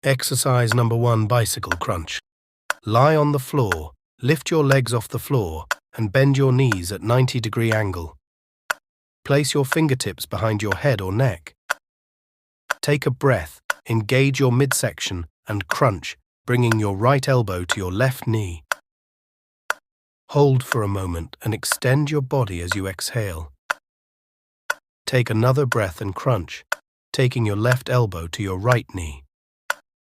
Exercise number 1, bicycle crunch. Lie on the floor, lift your legs off the floor, and bend your knees at 90-degree angle. Place your fingertips behind your head or neck. Take a breath, engage your midsection, and crunch, bringing your right elbow to your left knee. Hold for a moment and extend your body as you exhale. Take another breath and crunch, taking your left elbow to your right knee.